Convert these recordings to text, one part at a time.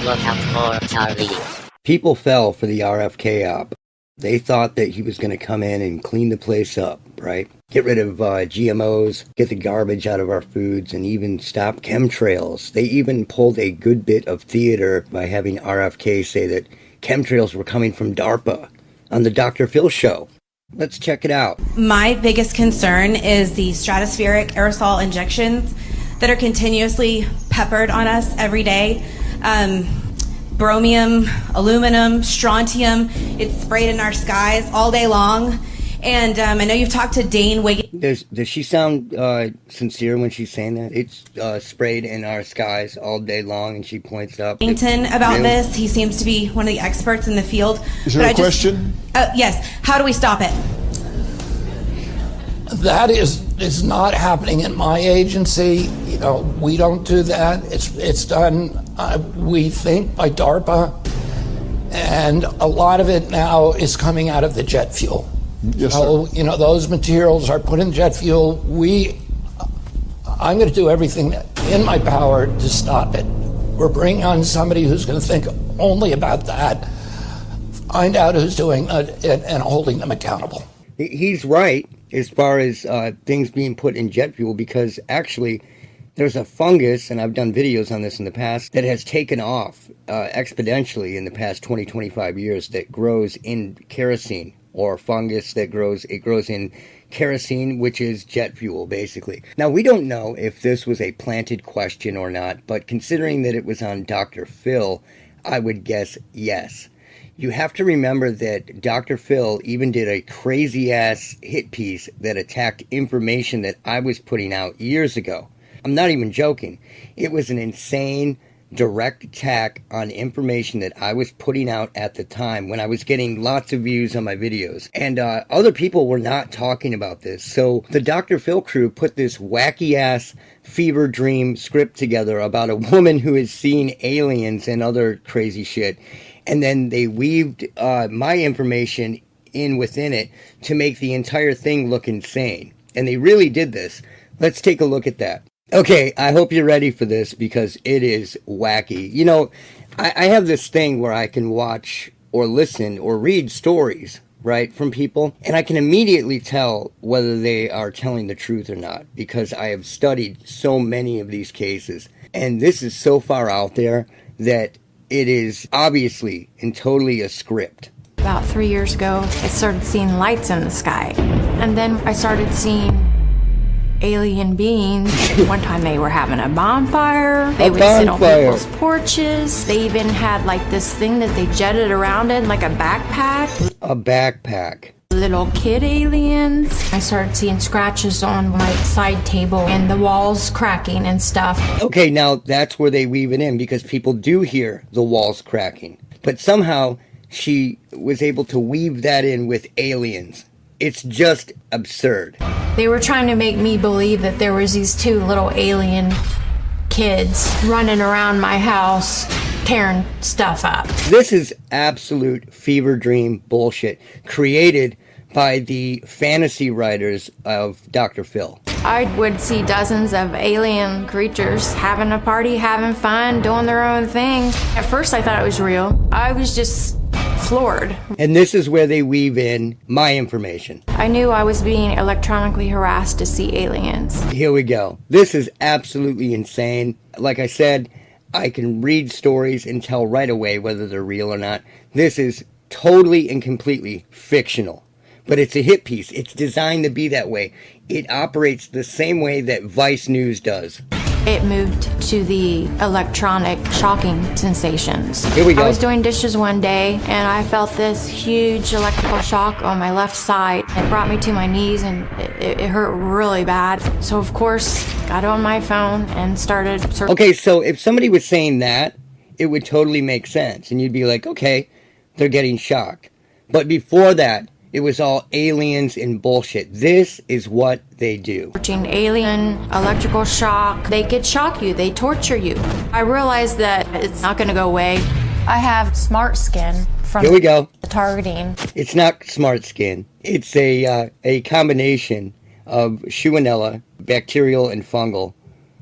Look out for Charlie. People fell for the RFK op. They thought that he was going to come in and clean the place up, right? Get rid of GMOs, get the garbage out of our foods, and even stop chemtrails. They even pulled a good bit of theater by having RFK say that chemtrails were coming from DARPA on the Dr. Phil show. Let's check it out. My biggest concern is the stratospheric aerosol injections that are continuously peppered on us every day. Bromium, aluminum, strontium, it's sprayed in our skies all day long. And I know you've talked to Dane Wiggins. Does she sound sincere when she's saying that? It's sprayed in our skies all day long, and she points up. About this. He seems to be one of the experts in the field. Is there a question? Yes. How do we stop it? That is not happening in my agency. You know, we don't do that. It's done, we think, by DARPA, and a lot of it now is coming out of the jet fuel. Yes, so, sir. you know, those materials are put in jet fuel. I'm going to do everything in my power to stop it. We're bringing on somebody who's going to think only about that, find out who's doing it, and holding them accountable. He's right as far as things being put in jet fuel, because actually there's a fungus, and I've done videos on this in the past, that has taken off exponentially in the past 25 years that grows in kerosene, or fungus that grows in kerosene, which is jet fuel, basically. Now, we don't know if this was a planted question or not, but considering that it was on Dr. Phil, I would guess yes. You have to remember that Dr. Phil even did a crazy-ass hit piece that attacked information that I was putting out years ago. I'm not even joking. It was an insane, direct attack on information that I was putting out at the time when I was getting lots of views on my videos. And other people were not talking about this. So the Dr. Phil crew put this wacky-ass fever dream script together about a woman who is seeing aliens and other crazy shit. And then they weaved my information in within it to make the entire thing look insane. And they really did this. Let's take a look at that. Okay, I hope you're ready for this because it is wacky. You know, I have this thing where I can watch or listen or read stories, right, from people, and I can immediately tell whether they are telling the truth or not because I have studied so many of these cases. And this is so far out there that it is obviously and totally a script. About 3 years ago, I started seeing lights in the sky. And then I started seeing alien beings. One time they were having a bonfire. They would sit on people's porches. They even had like this thing that they jetted around in, like a backpack. A backpack. Little kid aliens. I started seeing scratches on my side table and the walls cracking and stuff. Okay, now that's where they weave it in because people do hear the walls cracking. But somehow she was able to weave that in with aliens. It's just absurd. They were trying to make me believe that there was these two little alien kids running around my house tearing stuff up. This is absolute fever dream bullshit created by the fantasy writers of Dr. Phil. I would see dozens of alien creatures having a party, having fun, doing their own thing. At first I thought it was real. I was just floored. And this is where they weave in my information. I knew I was being electronically harassed to see aliens. Here we go. This is absolutely insane. Like I said, I can read stories and tell right away whether they're real or not. This is totally and completely fictional. But it's a hit piece. It's designed to be that way. It operates the same way that Vice News does. It moved to the electronic shocking sensations. Here we go. I was doing dishes one day and I felt this huge electrical shock on my left side. It brought me to my knees and it hurt really bad. So of course, got on my phone and started searching. Okay, so if somebody was saying that, it would totally make sense. And you'd be like, okay, they're getting shocked. But before that, it was all aliens and bullshit. This is what they do. Alien, electrical shock. They could shock you. They torture you. I realized that it's not going to go away. I have smart skin from Here we go. the targeting. It's not smart skin. It's a combination of Shellella, bacterial and fungal,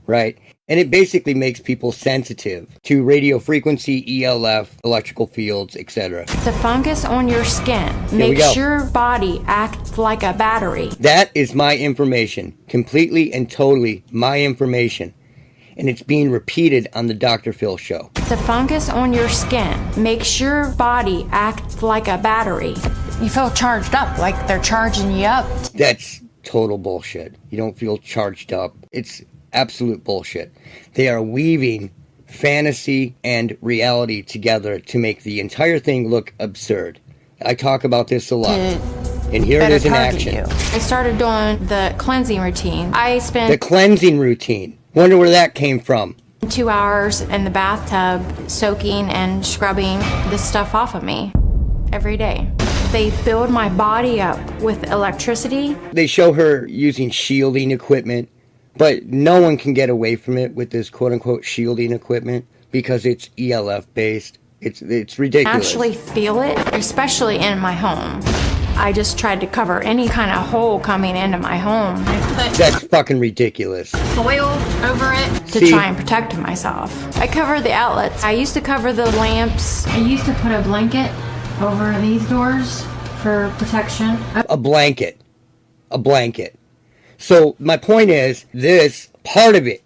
right? And it basically makes people sensitive to radio frequency, ELF, electrical fields, etc. The fungus on your skin makes your body act like a battery. That is my information. Completely and totally my information. And it's being repeated on the Dr. Phil show. The fungus on your skin makes your body act like a battery. You feel charged up, like they're charging you up. That's total bullshit. You don't feel charged up. It's absolute bullshit. They are weaving fantasy and reality together to make the entire thing look absurd. I talk about this a lot. And here it is in action. I started doing the cleansing routine. I spent the cleansing routine. Wonder where that came from. 2 hours in the bathtub soaking and scrubbing this stuff off of me every day. They build my body up with electricity. They show her using shielding equipment, but no one can get away from it with this quote-unquote shielding equipment because it's ELF based. It's ridiculous. Actually feel it, especially in my home. I just tried to cover any kind of hole coming into my home. That's fucking ridiculous. Foil over it to try and protect myself. I cover the outlets. I used to cover the lamps. I used to put a blanket over these doors for protection. A blanket. A blanket. So my point is, this part of it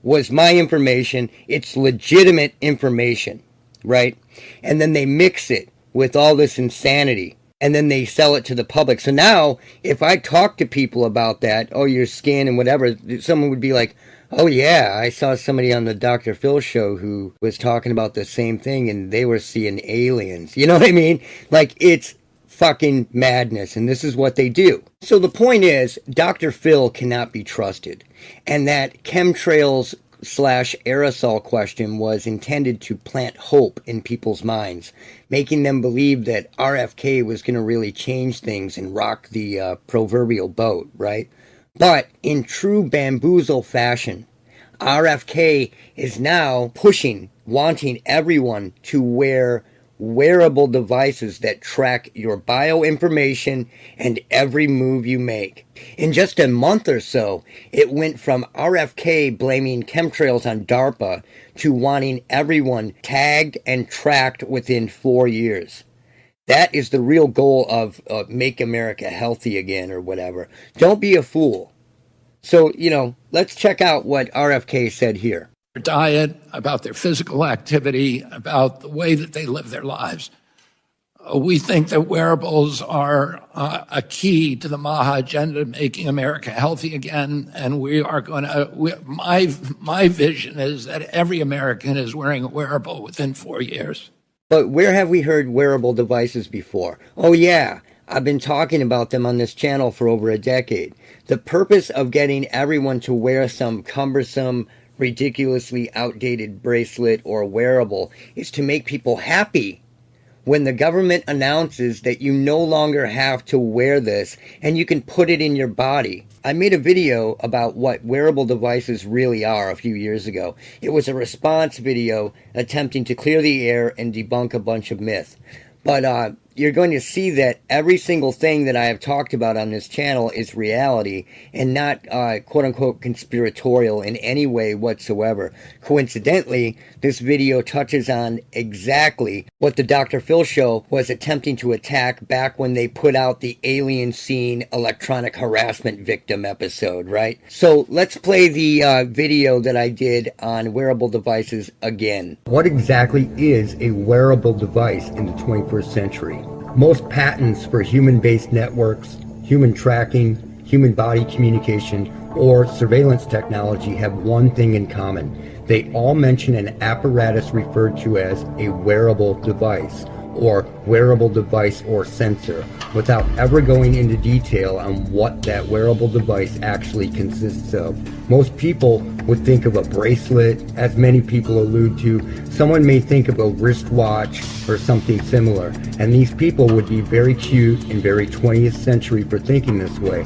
was my information. It's legitimate information, right? And then they mix it with all this insanity. And then they sell it to the public. So now, if I talk to people about that, oh, your skin and whatever, someone would be like, oh yeah, I saw somebody on the Dr. Phil show who was talking about the same thing and they were seeing aliens. You know what I mean? Like, it's fucking madness, and this is what they do. So the point is, Dr. Phil cannot be trusted. And that chemtrails / aerosol question was intended to plant hope in people's minds, making them believe that RFK was going to really change things and rock the proverbial boat, right? But in true bamboozle fashion, RFK is now pushing, wanting everyone to wear wearable devices that track your bioinformation and every move you make. In just a month or so, it went from RFK blaming chemtrails on DARPA to wanting everyone tagged and tracked within 4 years. That is the real goal of Make America Healthy Again or whatever. Don't be a fool. So, let's check out what RFK said here. Their diet, about their physical activity, about the way that they live their lives. We think that wearables are a key to the MAHA agenda, making America healthy again, and we are going to, my vision is that every American is wearing a wearable within 4 years. But where have we heard wearable devices before? Oh yeah, I've been talking about them on this channel for over a decade. The purpose of getting everyone to wear some cumbersome, ridiculously outdated bracelet or wearable is to make people happy when the government announces that you no longer have to wear this and you can put it in your body. I made a video about what wearable devices really are a few years ago. It was a response video attempting to clear the air and debunk a bunch of myth. But you're going to see that every single thing that I have talked about on this channel is reality and not quote-unquote conspiratorial in any way whatsoever. Coincidentally, this video touches on exactly what the Dr. Phil show was attempting to attack back when they put out the alien scene electronic harassment victim episode, right? So let's play the video that I did on wearable devices again. What exactly is a wearable device in the 21st century? Most patents for human-based networks, human tracking, human body communication, or surveillance technology have one thing in common. They all mention an apparatus referred to as a wearable device, or wearable device or sensor, without ever going into detail on what that wearable device actually consists of. Most people would think of a bracelet, as many people allude to. Someone may think of a wristwatch or something similar, and these people would be very cute and very 20th century for thinking this way.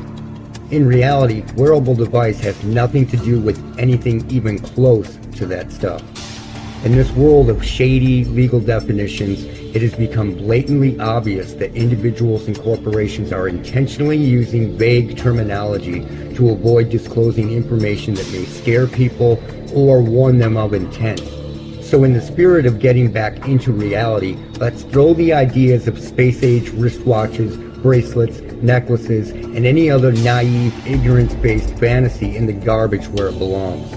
In reality, wearable device has nothing to do with anything even close to that stuff. In this world of shady legal definitions, it has become blatantly obvious that individuals and corporations are intentionally using vague terminology to avoid disclosing information that may scare people or warn them of intent. So in the spirit of getting back into reality, let's throw the ideas of space-age wristwatches, bracelets, necklaces, and any other naive, ignorance-based fantasy in the garbage where it belongs.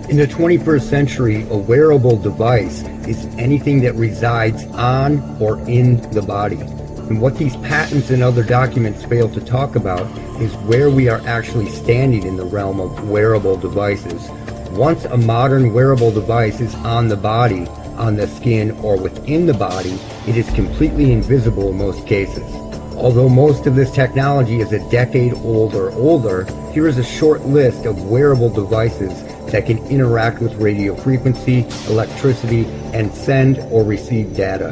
In the 21st century, a wearable device is anything that resides on or in the body. And what these patents and other documents fail to talk about is where we are actually standing in the realm of wearable devices. Once a modern wearable device is on the body, on the skin, or within the body, it is completely invisible in most cases. Although most of this technology is a decade old or older, here is a short list of wearable devices that can interact with radio frequency, electricity, and send or receive data.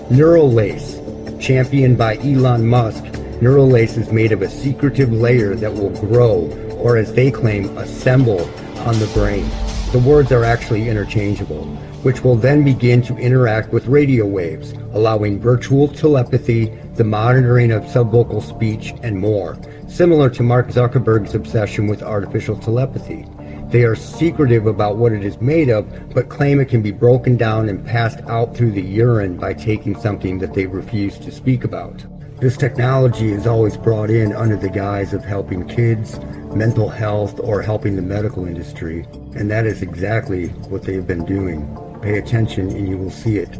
Neurolace. Championed by Elon Musk, Neurolace is made of a secretive layer that will grow, or as they claim, assemble on the brain. The words are actually interchangeable, which will then begin to interact with radio waves, allowing virtual telepathy, the monitoring of subvocal speech, and more, similar to Mark Zuckerberg's obsession with artificial telepathy. They are secretive about what it is made of, but claim it can be broken down and passed out through the urine by taking something that they refuse to speak about. This technology is always brought in under the guise of helping kids, mental health, or helping the medical industry, and that is exactly what they have been doing. Pay attention and you will see it.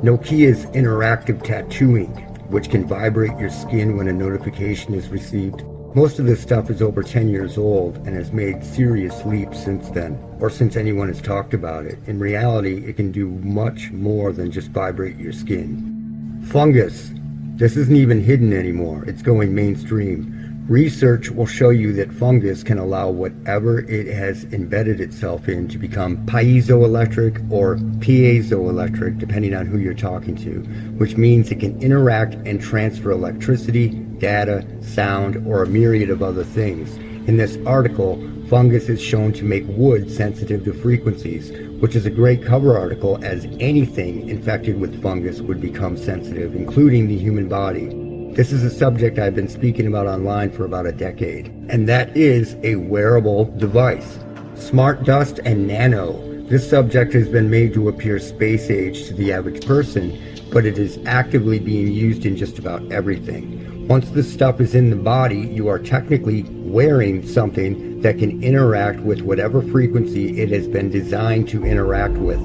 Nokia's interactive tattooing, which can vibrate your skin when a notification is received. Most of this stuff is over 10 years old and has made serious leaps since then, or since anyone has talked about it. In reality, it can do much more than just vibrate your skin. Fungus. This isn't even hidden anymore. It's going mainstream. Research will show you that fungus can allow whatever it has embedded itself in to become piezoelectric or piezoelectric, depending on who you're talking to, which means it can interact and transfer electricity, data, sound, or a myriad of other things. In this article, fungus is shown to make wood sensitive to frequencies, which is a great cover article as anything infected with fungus would become sensitive, including the human body. This is a subject I've been speaking about online for about a decade, and that is a wearable device. Smart dust and nano. This subject has been made to appear space age to the average person, but it is actively being used in just about everything. Once this stuff is in the body, you are technically wearing something that can interact with whatever frequency it has been designed to interact with.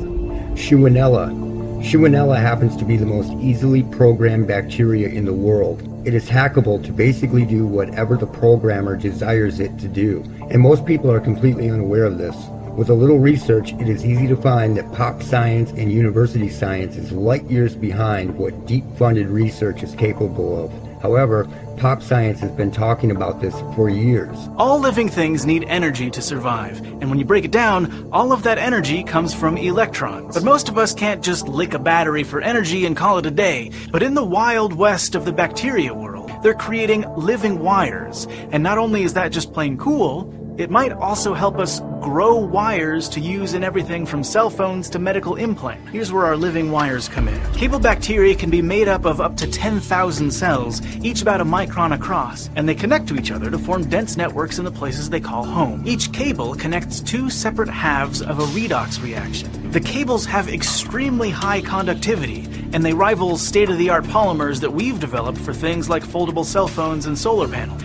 Shellen. Shellen happens to be the most easily programmed bacteria in the world. It is hackable to basically do whatever the programmer desires it to do, and most people are completely unaware of this. With a little research, it is easy to find that pop science and university science is light years behind what deep-funded research is capable of. However, pop science has been talking about this for years. All living things need energy to survive, and when you break it down, all of that energy comes from electrons. But most of us can't just lick a battery for energy and call it a day. But in the wild west of the bacteria world, they're creating living wires. And not only is that just plain cool, it might also help us grow wires to use in everything from cell phones to medical implants. Here's where our living wires come in. Cable bacteria can be made up of up to 10,000 cells, each about a micron across, and they connect to each other to form dense networks in the places they call home. Each cable connects two separate halves of a redox reaction. The cables have extremely high conductivity, and they rival state-of-the-art polymers that we've developed for things like foldable cell phones and solar panels.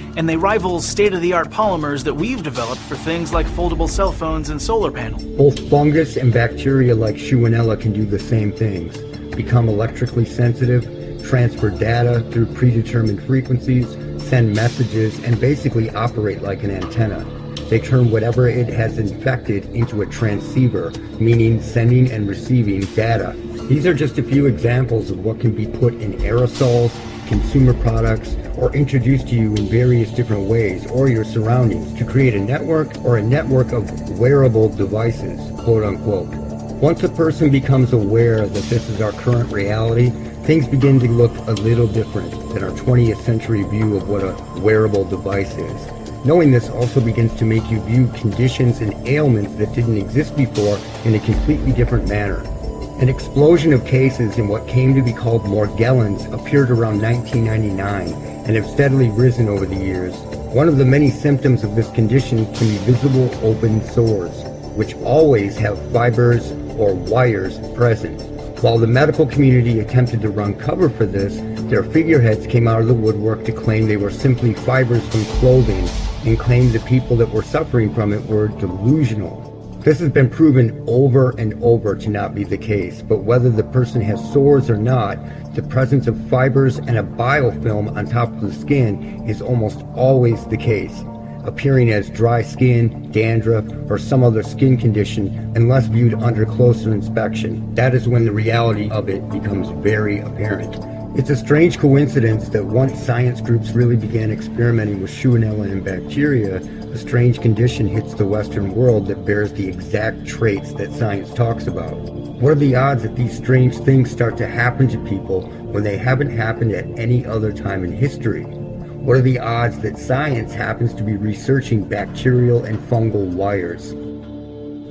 Both fungus and bacteria like Shellen can do the same things. Become electrically sensitive, transfer data through predetermined frequencies, send messages, and basically operate like an antenna. They turn whatever it has infected into a transceiver, meaning sending and receiving data. These are just a few examples of what can be put in aerosols, consumer products, or introduced to you in various different ways, or your surroundings, to create a network or a network of wearable devices, quote unquote. Once a person becomes aware that this is our current reality, things begin to look a little different than our 20th century view of what a wearable device is. Knowing this also begins to make you view conditions and ailments that didn't exist before in a completely different manner. An explosion of cases in what came to be called Morgellons appeared around 1999 and have steadily risen over the years. One of the many symptoms of this condition can be visible open sores, which always have fibers or wires present. While the medical community attempted to run cover for this, their figureheads came out of the woodwork to claim they were simply fibers from clothing and claimed the people that were suffering from it were delusional. This has been proven over and over to not be the case, but whether the person has sores or not, the presence of fibers and a biofilm on top of the skin is almost always the case, appearing as dry skin, dandruff, or some other skin condition unless viewed under closer inspection. That is when the reality of it becomes very apparent. It's a strange coincidence that once science groups really began experimenting with Shellen and bacteria, a strange condition hits the Western world that bears the exact traits that science talks about. What are the odds that these strange things start to happen to people when they haven't happened at any other time in history? What are the odds that science happens to be researching bacterial and fungal wires?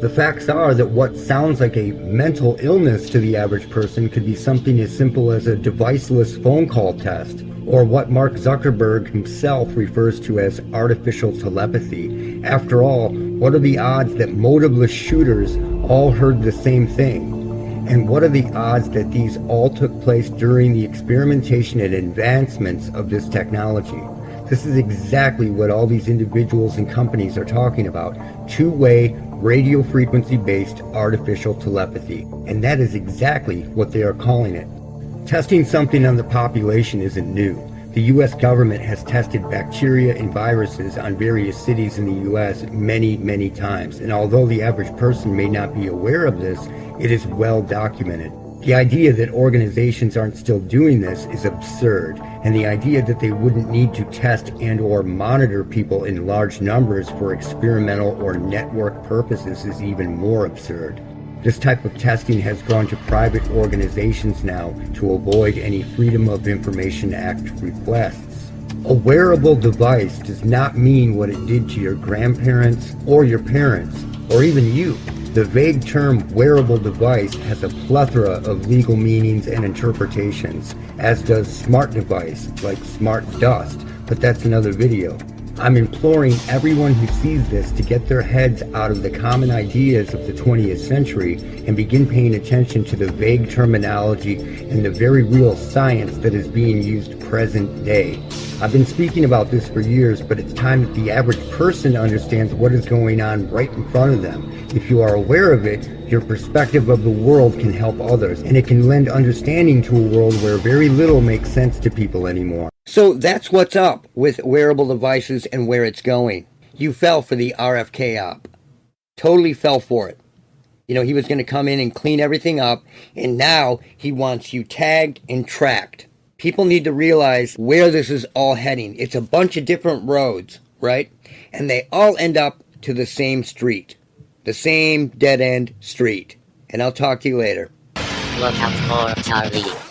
The facts are that what sounds like a mental illness to the average person could be something as simple as a deviceless phone call test, or what Mark Zuckerberg himself refers to as artificial telepathy. After all, what are the odds that motiveless shooters all heard the same thing? And what are the odds that these all took place during the experimentation and advancements of this technology? This is exactly what all these individuals and companies are talking about. Two-way, radio frequency-based artificial telepathy. And that is exactly what they are calling it. Testing something on the population isn't new. The U.S. government has tested bacteria and viruses on various cities in the U.S. many, many times. And although the average person may not be aware of this, it is well documented. The idea that organizations aren't still doing this is absurd, and the idea that they wouldn't need to test and or monitor people in large numbers for experimental or network purposes is even more absurd. This type of testing has gone to private organizations now to avoid any Freedom of Information Act requests. A wearable device does not mean what it did to your grandparents or your parents, or even you. The vague term wearable device has a plethora of legal meanings and interpretations, as does smart device, like smart dust, but that's another video. I'm imploring everyone who sees this to get their heads out of the common ideas of the 20th century and begin paying attention to the vague terminology and the very real science that is being used present day. I've been speaking about this for years, but it's time that the average person understands what is going on right in front of them. If you are aware of it, your perspective of the world can help others, and it can lend understanding to a world where very little makes sense to people anymore. So that's what's up with wearable devices and where it's going. You fell for the RFK op. Totally fell for it. You know, he was going to come in and clean everything up, and now he wants you tagged and tracked. People need to realize where this is all heading. It's a bunch of different roads, right? And they all end up to the same street. The same dead-end street. And I'll talk to you later. Look out for Charlie.